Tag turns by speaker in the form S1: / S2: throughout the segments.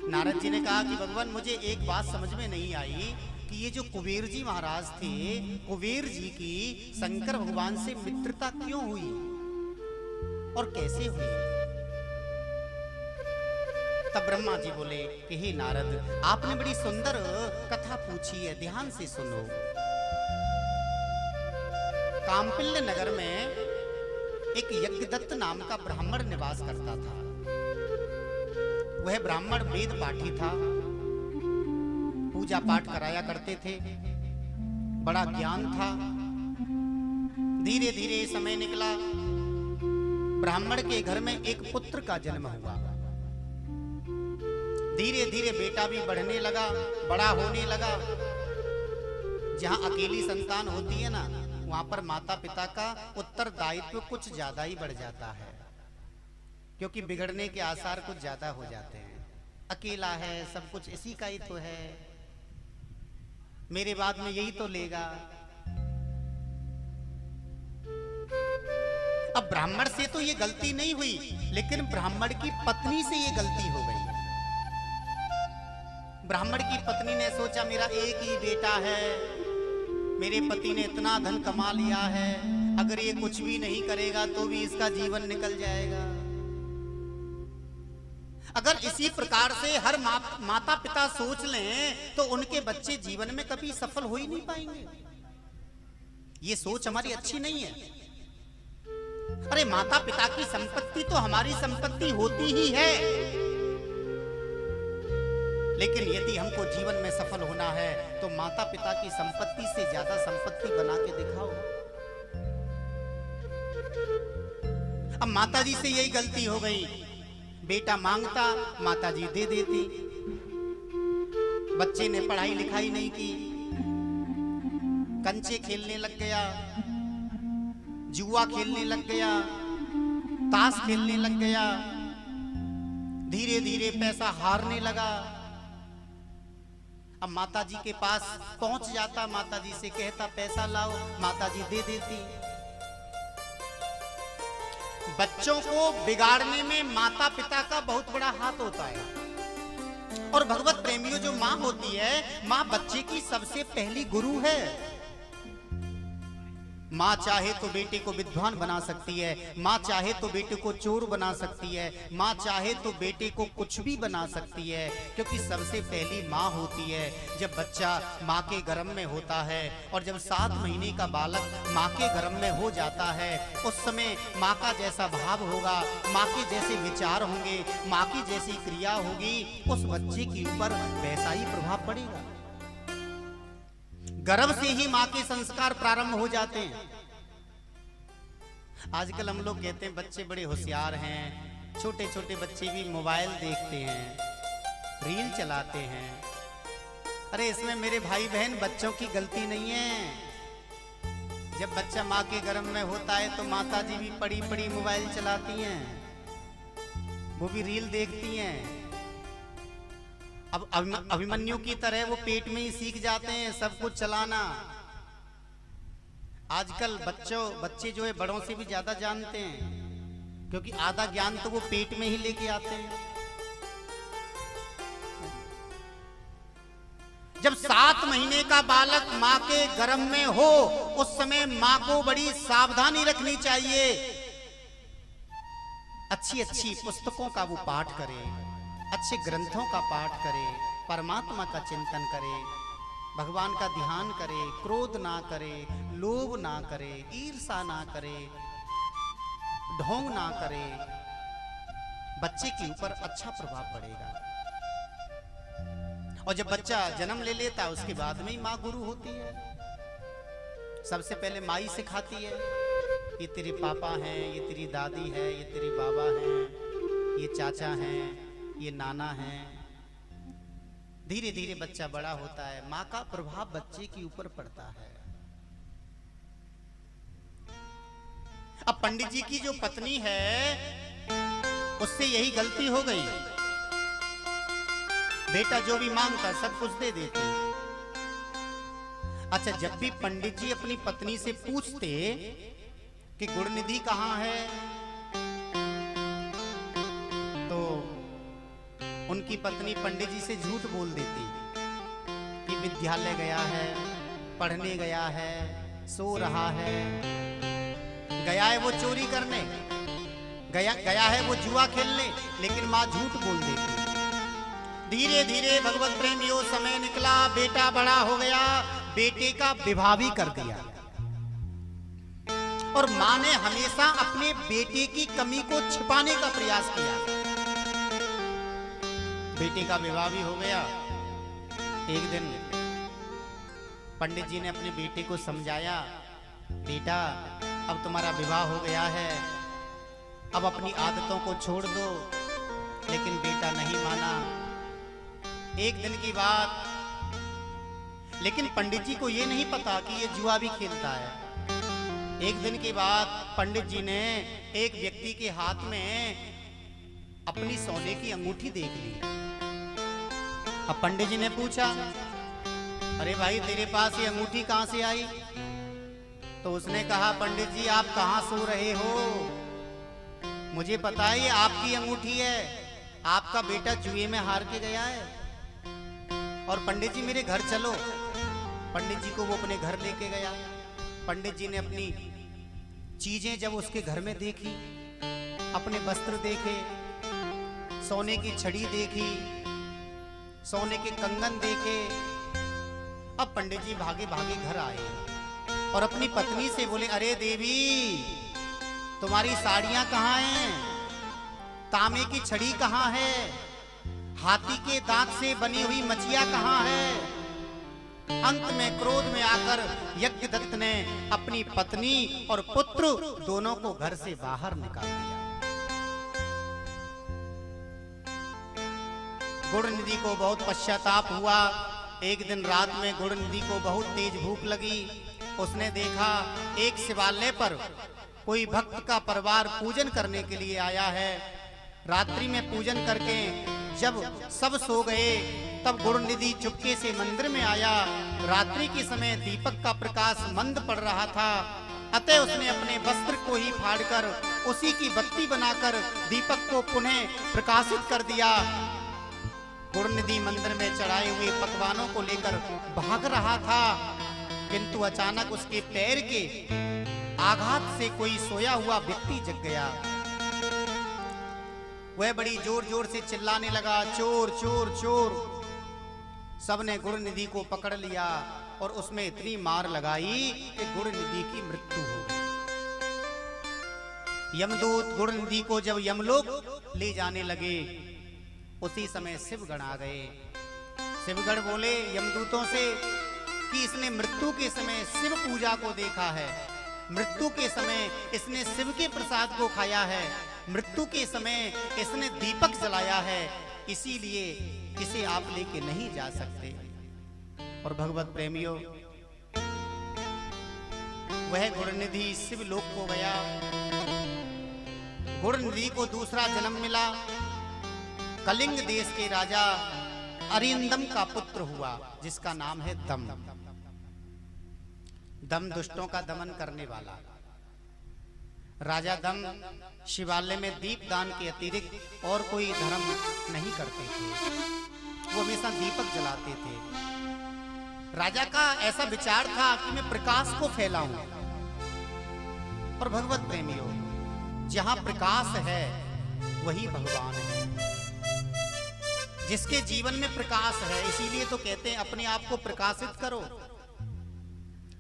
S1: नारद जी ने कहा कि भगवान मुझे एक बात समझ में नहीं आई कि ये जो कुबेर जी महाराज थे, कुबेर जी की शंकर भगवान से मित्रता क्यों हुई और कैसे हुई। तब ब्रह्मा जी बोले कि हे नारद, आपने बड़ी सुंदर कथा पूछी है, ध्यान से सुनो। काम्पिल्य नगर में एक यज्ञदत्त नाम का ब्राह्मण निवास करता था। वह ब्राह्मण वेद पाठी था, पूजा पाठ कराया करते थे, बड़ा ज्ञान था। धीरे धीरे समय निकला, ब्राह्मण के घर में एक पुत्र का जन्म हुआ। धीरे धीरे बेटा भी बढ़ने लगा, बड़ा होने लगा। जहां अकेली संतान होती है ना, वहां पर माता पिता का उत्तरदायित्व कुछ ज्यादा ही बढ़ जाता है, क्योंकि बिगड़ने के आसार कुछ ज्यादा हो जाते हैं। अकेला है, सब कुछ इसी का ही तो है, मेरे बाद में यही तो लेगा। अब ब्राह्मण से तो ये गलती नहीं हुई, लेकिन ब्राह्मण की पत्नी से ये गलती हो गई। ब्राह्मण की पत्नी ने सोचा मेरा एक ही बेटा है, मेरे पति ने इतना धन कमा लिया है, अगर ये कुछ भी नहीं करेगा तो भी इसका जीवन निकल जाएगा। अगर इसी प्रकार से हर माता पिता सोच लें तो उनके बच्चे जीवन में कभी सफल हो ही नहीं पाएंगे। ये सोच हमारी अच्छी नहीं है। अरे माता पिता की संपत्ति तो हमारी संपत्ति होती ही है, लेकिन यदि हमको जीवन में सफल होना है तो माता पिता की संपत्ति से ज्यादा संपत्ति बना के दिखाओ। अब माता जी से यही गलती हो गई, बेटा मांगता माता जी दे देती। बच्चे ने पढ़ाई लिखाई नहीं की, कंचे खेलने लग गया, जुआ खेलने लग गया, ताश खेलने लग गया, धीरे धीरे पैसा हारने लगा। अब माता जी के पास पहुंच जाता, माता जी से कहता पैसा लाओ, माता जी दे देती। बच्चों को बिगाड़ने में माता पिता का बहुत बड़ा हाथ होता है। और भगवत प्रेमियों, जो माँ होती है, माँ बच्चे की सबसे पहली गुरु है। माँ चाहे तो बेटे को विद्वान बना सकती है, माँ चाहे तो बेटे को चोर बना सकती है, माँ चाहे तो बेटे को कुछ भी बना सकती है, क्योंकि सबसे पहली माँ होती है। जब बच्चा माँ के गर्भ में होता है और जब 7 महीने का बालक माँ के गर्भ में हो जाता है, उस समय माँ का जैसा भाव होगा, माँ के जैसे विचार होंगे, माँ की जैसी क्रिया होगी, उस बच्चे के ऊपर वैसा ही प्रभाव पड़ेगा। गर्भ से ही माँ के संस्कार प्रारंभ हो जाते हैं। आजकल हम लोग कहते हैं बच्चे बड़े होशियार हैं, छोटे छोटे बच्चे भी मोबाइल देखते हैं, रील चलाते हैं। अरे इसमें मेरे भाई बहन बच्चों की गलती नहीं है। जब बच्चा माँ के गर्भ में होता है तो माता जी भी पड़ी पड़ी मोबाइल चलाती हैं, वो भी रील देखती हैं। अब अभिमन्यु की तरह वो पेट में ही सीख जाते हैं सब कुछ चलाना। आजकल बच्चे जो है बड़ों से भी ज्यादा जानते हैं, क्योंकि आधा ज्ञान तो वो पेट में ही लेके आते हैं। जब 7 महीने का बालक माँ के गर्भ में हो, उस समय माँ को बड़ी सावधानी रखनी चाहिए। अच्छी अच्छी पुस्तकों का वो पाठ करे, अच्छे ग्रंथों का पाठ करे, परमात्मा का चिंतन करे, भगवान का ध्यान करे, क्रोध ना करे, लोभ ना करे, ईर्षा ना करे, ढोंग ना करे। बच्चे के ऊपर अच्छा प्रभाव पड़ेगा। और जब बच्चा जन्म ले लेता है उसके बाद में ही माँ गुरु होती है। सबसे पहले माँ ही सिखाती है, ये तेरे पापा हैं, ये तेरी दादी है, ये तेरे बाबा हैं, ये चाचा हैं, ये नाना है। धीरे धीरे बच्चा बड़ा होता है, माँ का प्रभाव बच्चे के ऊपर पड़ता है। अब पंडित जी की जो पत्नी है, उससे यही गलती हो गई। बेटा जो भी मांगता सब कुछ दे देती। अच्छा, जब भी पंडित जी अपनी पत्नी से पूछते कि गुणनिधि कहाँ है, तो उनकी पत्नी पंडित जी से झूठ बोल देती कि विद्यालय गया है, पढ़ने गया है, सो रहा है। गया है वो चोरी करने, गया है वो जुआ खेलने, लेकिन माँ झूठ बोल देती। धीरे धीरे भगवत प्रेमियों समय निकला, बेटा बड़ा हो गया, बेटे का विवाह भी कर दिया। और माँ ने हमेशा अपने बेटे की कमी को छिपाने का प्रयास किया। बेटे का विवाह भी हो गया। एक दिन पंडित जी ने अपने बेटे को समझाया, बेटा अब तुम्हारा विवाह हो गया है, अब अपनी आदतों को छोड़ दो। लेकिन बेटा नहीं माना। एक दिन की बात, लेकिन पंडित जी को यह नहीं पता कि ये जुआ भी खेलता है। एक दिन की बात, पंडित जी ने एक व्यक्ति के हाथ में अपनी सोने की अंगूठी देख ली। अब पंडित जी ने पूछा, अरे भाई तेरे पास ये अंगूठी कहां से आई? तो उसने कहा, पंडित जी आप कहां सो रहे हो? मुझे पता है ये आपकी अंगूठी है, आपका बेटा जुए में हार के गया है। और पंडित जी मेरे घर चलो। पंडित जी को वो अपने घर लेके गया। पंडित जी ने अपनी चीजें जब उसके घर में देखी, अपने वस्त्र देखे, सोने की छड़ी देखी, सोने के कंगन देखे। अब पंडित जी भागे भागे घर आए और अपनी पत्नी से बोले, अरे देवी तुम्हारी साड़ियां कहाँ हैं? तांबे की छड़ी कहाँ है? हाथी के दांत से बनी हुई मछिया कहाँ है? अंत में क्रोध में आकर यज्ञदत्त ने अपनी पत्नी और पुत्र दोनों को घर से बाहर निकाल दिया। गुणनिधि को बहुत पश्चाताप हुआ। एक दिन रात में गुणनिधि को बहुत तेज भूख लगी। उसने देखा एक शिवालय पर कोई भक्त का परिवार पूजन करने के लिए आया है। रात्रि में पूजन करके जब सब सो गए, तब गुणनिधि चुपके से मंदिर में आया। रात्रि के समय दीपक का प्रकाश मंद पड़ रहा था, अतः उसने अपने वस्त्र को ही फाड़कर उसी की बत्ती बनाकर दीपक को पुनः प्रकाशित कर दिया। गुणनिधि मंदिर में चढ़ाए हुए पकवानों को लेकर भाग रहा था, किंतु अचानक उसके पैर के आघात से कोई सोया हुआ व्यक्ति जग गया। वह बड़ी जोर जोर से चिल्लाने लगा, चोर चोर चोर। सबने गुणनिधि को पकड़ लिया और उसमें इतनी मार लगाई कि गुणनिधि की मृत्यु हो गई। यमदूत गुणनिधि को जब यमलोक ले जाने लगे, उसी समय शिवगण आ गए। शिवगण बोले यमदूतों से कि इसने मृत्यु के समय शिव पूजा को देखा है, मृत्यु के समय इसने शिव के प्रसाद को खाया है, मृत्यु के समय इसने दीपक जलाया है, इसीलिए इसे आप लेके नहीं जा सकते। और भगवत प्रेमियों, वह गुणनिधि शिवलोक को गया। गुणनिधि को दूसरा जन्म मिला। कलिंग देश के राजा अरिंदम का पुत्र हुआ, जिसका नाम है दम। दम दुष्टों का दमन करने वाला राजा दम शिवालय में दीपदान के अतिरिक्त और कोई धर्म नहीं करते थे। वो हमेशा दीपक जलाते थे। राजा का ऐसा विचार था कि मैं प्रकाश को फैलाऊं। और भगवत प्रेमियों, जहां प्रकाश है वही भगवान है। जिसके जीवन में प्रकाश है, इसीलिए तो कहते हैं अपने आप को प्रकाशित करो।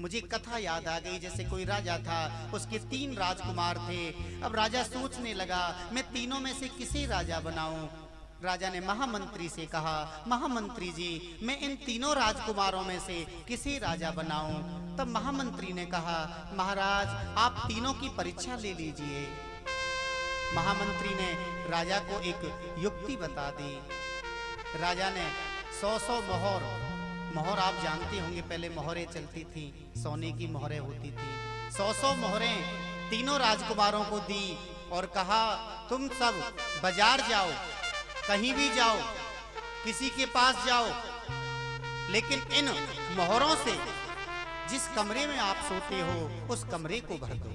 S1: मुझे कथा याद आ गई, जैसे कोई राजा था, उसके 3 राजकुमार थे। अब राजा सोचने लगा मैं तीनों में से किसे राजा बनाऊं। राजा ने महामंत्री से कहा, महामंत्री जी मैं इन तीनों राजकुमारों में से किसे राजा बनाऊं। तब महामंत्री ने कहा, महाराज आप तीनों की परीक्षा ले लीजिए। महामंत्री ने राजा को एक युक्ति बता दी। राजा ने 100 मोहर आप जानते होंगे, पहले मोहरें चलती थी, सोने की मोहरें होती थी। 100 मोहरें तीनों राजकुमारों को दी और कहा तुम सब बाजार जाओ, कहीं भी जाओ, किसी के पास जाओ, लेकिन इन मोहरों से जिस कमरे में आप सोते हो उस कमरे को भर दो।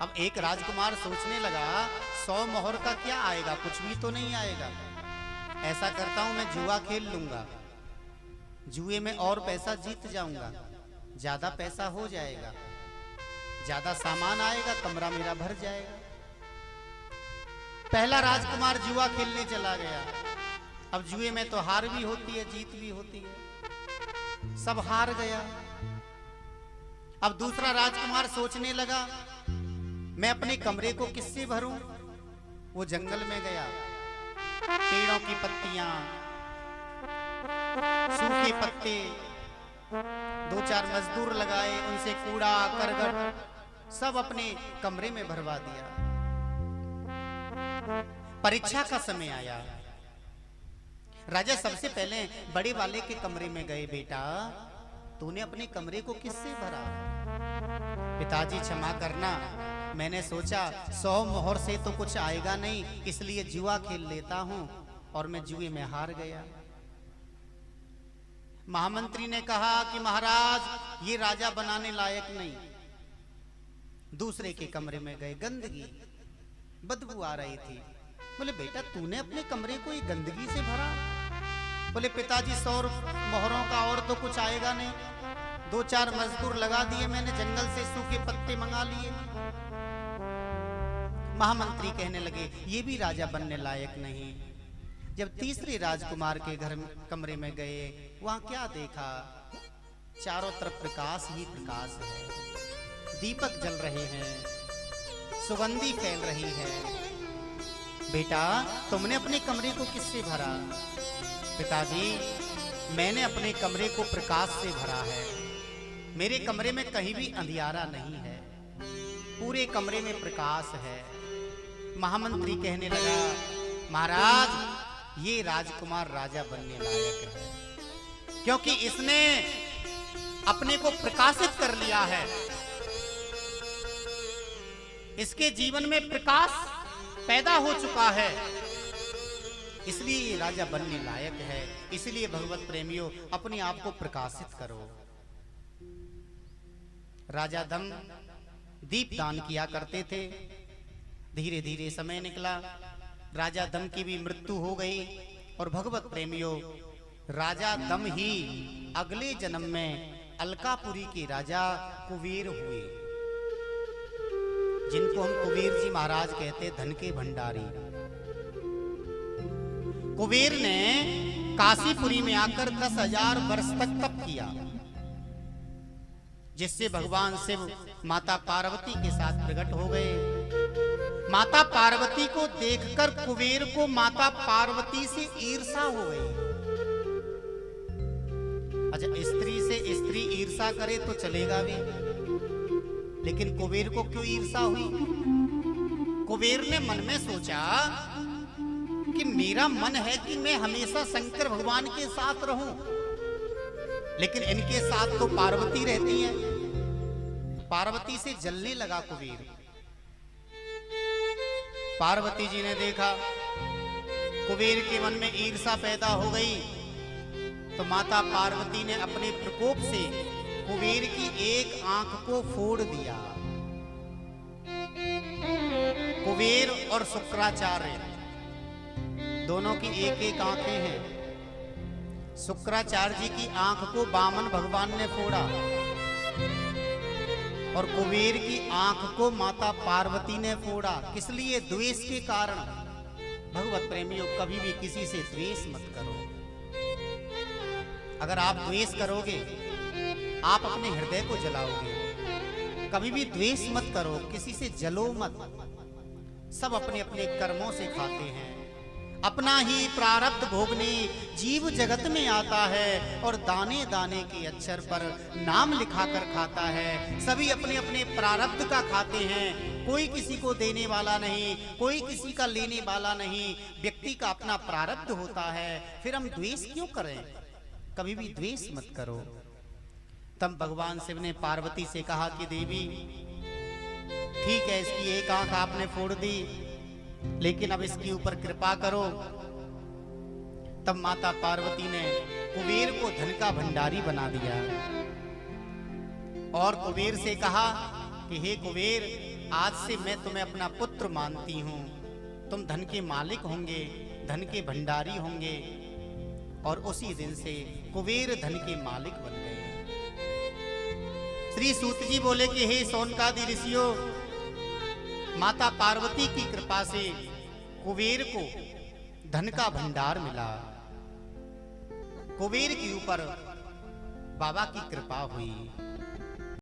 S1: अब एक राजकुमार सोचने लगा 100 मोहर का क्या आएगा, कुछ भी तो नहीं आएगा। ऐसा करता हूं मैं जुआ खेल लूंगा, जुए में और पैसा जीत जाऊंगा, ज्यादा पैसा हो जाएगा, ज्यादा सामान आएगा, कमरा मेरा भर जाएगा। पहला राजकुमार जुआ खेलने चला गया। अब जुए में तो हार भी होती है, जीत भी होती है, सब हार गया। अब दूसरा राजकुमार सोचने लगा मैं अपने कमरे को किससे भरूं। वो जंगल में गया, पेड़ों की पत्तियां, सूखे पत्ते, 2-4 मजदूर लगाए, उनसे कूड़ा करकट सब अपने कमरे में भरवा दिया। परीक्षा का समय आया। राजा सबसे पहले बड़े वाले के कमरे में गए। बेटा, तूने अपने कमरे को किससे भरा? पिताजी क्षमा करना, मैंने सोचा 100 मोहर से तो कुछ आएगा नहीं, इसलिए जुआ खेल लेता हूं, और मैं जुए में हार गया। महामंत्री ने कहा कि महाराज ये राजा बनाने लायक नहीं। दूसरे के कमरे में गए, गंदगी, बदबू आ रही थी। बोले बेटा तूने अपने कमरे को ये गंदगी से भरा? बोले पिताजी 100 मोहरों का और तो कुछ आएगा नहीं, 2-4 मजदूर लगा दिए मैंने, जंगल से सूखे पत्ते मंगा लिए। महामंत्री कहने लगे ये भी राजा बनने लायक नहीं। जब तीसरे राजकुमार के घर कमरे में गए, वहां क्या देखा? चारों तरफ प्रकाश ही प्रकाश है, दीपक जल रहे हैं, सुगंधी फैल रही है। बेटा तुमने अपने कमरे को किससे भरा? पिताजी मैंने अपने कमरे को प्रकाश से भरा है, मेरे कमरे में कहीं भी अंधियारा नहीं है, पूरे कमरे में प्रकाश है। महामंत्री कहने लगा महाराज ये राजकुमार राजा बनने लायक है, क्योंकि इसने अपने को प्रकाशित कर लिया है, इसके जीवन में प्रकाश पैदा हो चुका है, इसलिए ये राजा बनने लायक है। इसलिए भगवत प्रेमियों अपने आप को प्रकाशित करो। राजा दम दीप दान किया करते थे। धीरे धीरे समय निकला, राजा दम की भी मृत्यु हो गई, और भगवत प्रेमियों राजा दम ही अगले जन्म में अलकापुरी के राजा कुबेर हुए, जिनको हम कुबेर जी महाराज कहते, धन के भंडारी। कुबेर ने काशीपुरी में आकर 10,000 वर्ष तक तप किया, जिससे भगवान शिव माता पार्वती के साथ प्रकट हो गए। माता पार्वती को देखकर कुबेर को माता पार्वती से ईर्षा हो गई। अच्छा, स्त्री से स्त्री ईर्षा करे तो चलेगा भी, लेकिन कुबेर को क्यों ईर्षा हुई? कुबेर ने मन में सोचा कि मेरा मन है कि मैं हमेशा शंकर भगवान के साथ रहूं, लेकिन इनके साथ तो पार्वती रहती है। पार्वती से जलने लगा कुबेर। पार्वती जी ने देखा कुबेर के मन में ईर्षा पैदा हो गई, तो माता पार्वती ने अपने प्रकोप से कुबेर की एक आंख को फोड़ दिया। कुबेर और शुक्राचार्य दोनों की एक एक आंखें हैं। शुक्राचार्य जी की आंख को वामन भगवान ने फोड़ा, और कुबेर की आंख को माता पार्वती ने फोड़ा। किस लिए? द्वेष के कारण। भगवत प्रेमियों कभी भी किसी से द्वेष मत करो। अगर आप द्वेष करोगे आप अपने हृदय को जलाओगे। कभी भी द्वेष मत करो, किसी से जलो मत। सब अपने अपने कर्मों से खाते हैं, अपना ही प्रारब्ध भोगने जीव जगत में आता है, और दाने दाने के अक्षर पर नाम लिखा कर खाता है। सभी अपने अपने प्रारब्ध का खाते हैं, कोई किसी को देने वाला नहीं, कोई किसी का लेने वाला नहीं। व्यक्ति का अपना प्रारब्ध होता है, फिर हम द्वेष क्यों करें? कभी भी द्वेष मत करो। तब भगवान शिव ने पार्वती से कहा कि देवी ठीक है, इसकी एक आंख आपने फोड़ दी, लेकिन अब इसके ऊपर कृपा करो। तब माता पार्वती ने कुबेर को धन का भंडारी बना दिया, और कुबेर से कहा कि हे कुबेर, आज से मैं तुम्हें अपना पुत्र मानती हूँ, तुम धन के मालिक होंगे, धन के भंडारी होंगे। और उसी दिन से कुबेर धन के मालिक बन गए। श्री सूत जी बोले कि हे शौनकादि ऋषियों, माता पार्वती की कृपा से कुबेर को धन का भंडार मिला। कुबेर के ऊपर बाबा की कृपा हुई।